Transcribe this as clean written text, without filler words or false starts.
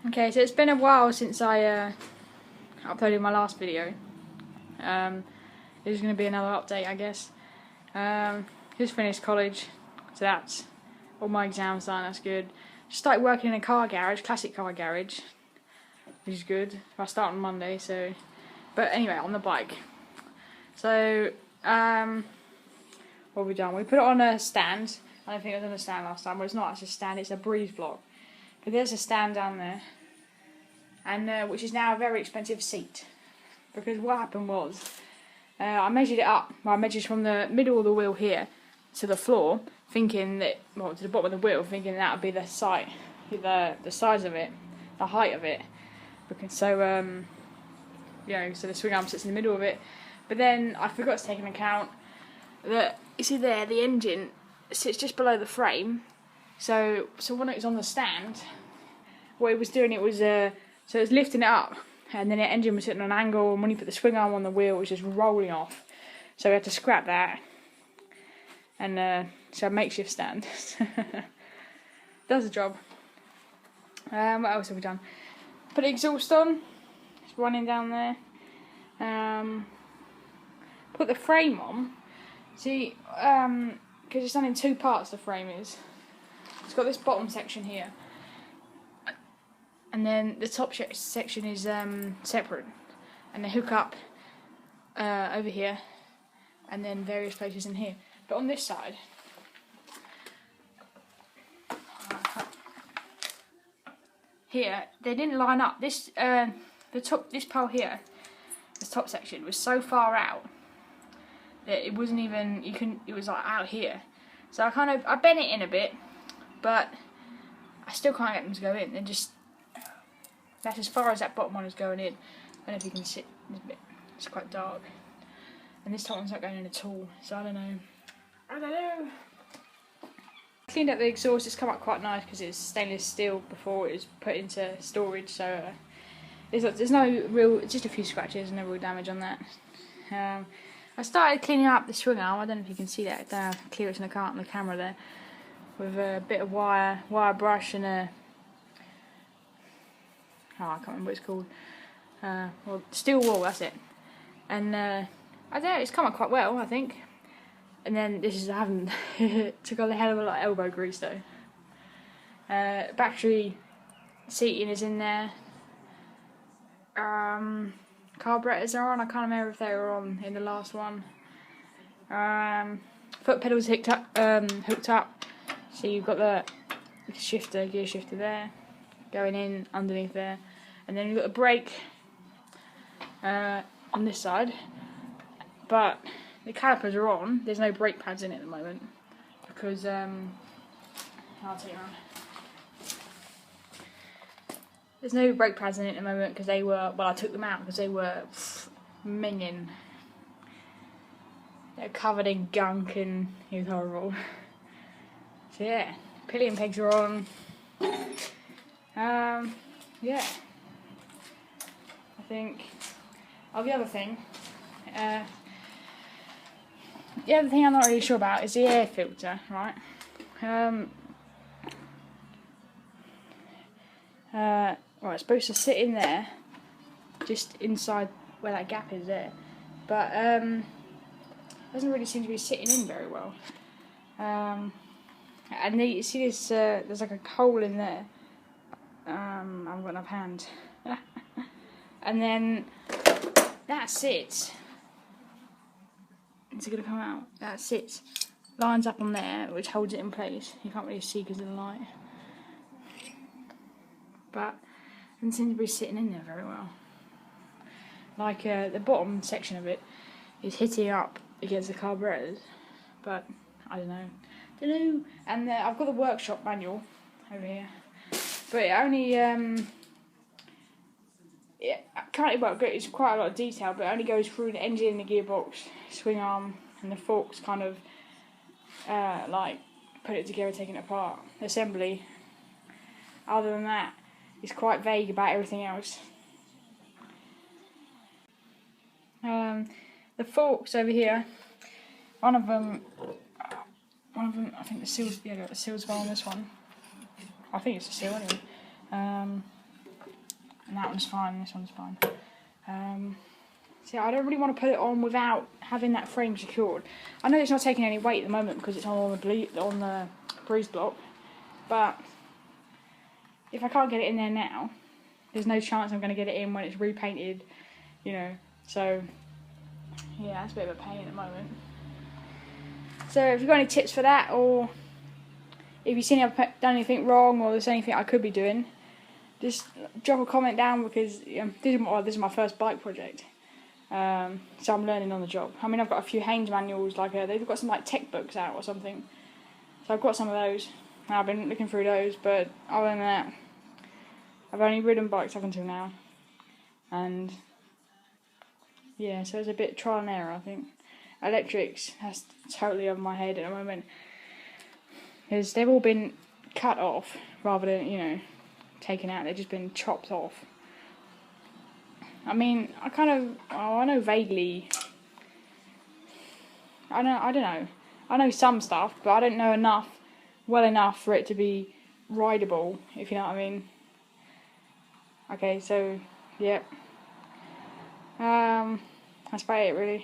Okay, so it's been a while since I uploaded my last video. There's going to be another update, I guess. Just finished college, so that's all my exams done, that's good. Just started working in a car garage, classic car garage, which is good. I start on Monday, so... But anyway, on the bike. So, what have we done? We put it on a stand. I don't think it was on a stand last time. Well, it's not actually a stand, it's a breeze block. But there's a stand down there, and which is now a very expensive seat. Because what happened was, I measured it up. Well, I measured from the middle of the wheel here to the floor, thinking that, well, to the bottom of the wheel, thinking that would be the size of it, the height of it. Because so, so the swing arm sits in the middle of it. But then I forgot to take into account that, you see there, the engine sits just below the frame. So when it was on the stand, what it was doing, it was so it was lifting it up, and then the engine was sitting on an angle, and when you put the swing arm on the wheel, it was just rolling off. So we had to scrap that, and so a makeshift stand. Does the job. What else have we done? Put the exhaust on. It's running down there. Put the frame on. See, because it's done in two parts. The frame is. It's got this bottom section here, and then the top section is separate, and they hook up over here, and then various places in here. But on this side, here they didn't line up. This this pole here, this top section was so far out that it wasn't even it was like out here. So I bent it in a bit. But I still can't get them to go in. That's as far as that bottom one is going in. I don't know if you can see. It's quite dark, and this top one's not going in at all. So I don't know. I cleaned up the exhaust. It's come up quite nice because it's stainless steel before it was put into storage. So there's no real, just a few scratches, no real damage on that. I started cleaning up the swing arm. I don't know if you can see that. I can clear it in the camera there. With a bit of wire brush and I can't remember what it's called. Well, steel wool, that's it. And I don't know, it's come out quite well, I think. And then I haven't took a hell of a lot of elbow grease though. Battery seating is in there. Carburetors are on. I can't remember if they were on in the last one. Foot pedals hooked up. So you've got the gear shifter there, going in underneath there, and then you've got the brake on this side, but the calipers are on. There's no brake pads in it at the moment because I'll take you around. There's no brake pads in it at the moment because they were, well, I took them out because they were minging. They're covered in gunk and it was horrible. So yeah, pillion pegs are on. Yeah. I think. Oh, the other thing I'm not really sure about is the air filter, right? Right, it's supposed to sit in there, just inside where that gap is there, but doesn't really seem to be sitting in very well. And you see this, there's like a hole in there. I haven't got enough hand. And then that sits. Is it going to come out? That sits, lines up on there, which holds it in place. You can't really see because of the light. But it doesn't seem to be sitting in there very well. Like the bottom section of it is hitting up against the carburetors. But I don't know. And I've got the workshop manual over here, but it only it's quite a lot of detail, but it only goes through the engine, the gearbox, swing arm, and the forks. Kind of like put it together, taking it apart, assembly. Other than that, it's quite vague about everything else. The forks over here, one of them, I think the seal's, the seal's one on this one. I think it's a seal anyway. and that one's fine, this one's fine. So I don't really want to put it on without having that frame secured. I know it's not taking any weight at the moment because it's on the breeze block, but if I can't get it in there now, there's no chance I'm going to get it in when it's repainted, you know. So yeah, that's a bit of a pain at the moment. So if you've got any tips for that, or if you've seen I've done anything wrong, or there's anything I could be doing, just drop a comment down, because this is my first bike project. So I'm learning on the job. I mean, I've got a few Haynes manuals, like they've got some like tech books out or something. So I've got some of those, and I've been looking through those, but other than that, I've only ridden bikes up until now. And yeah, so it's a bit trial and error, I think. Electrics, that's totally over my head at the moment, because they've all been cut off rather than, you know, taken out. They've just been chopped off. I mean, I know vaguely. I don't know. I know some stuff, but I don't know well enough for it to be rideable, if you know what I mean. Okay, so, yep. That's about it, really.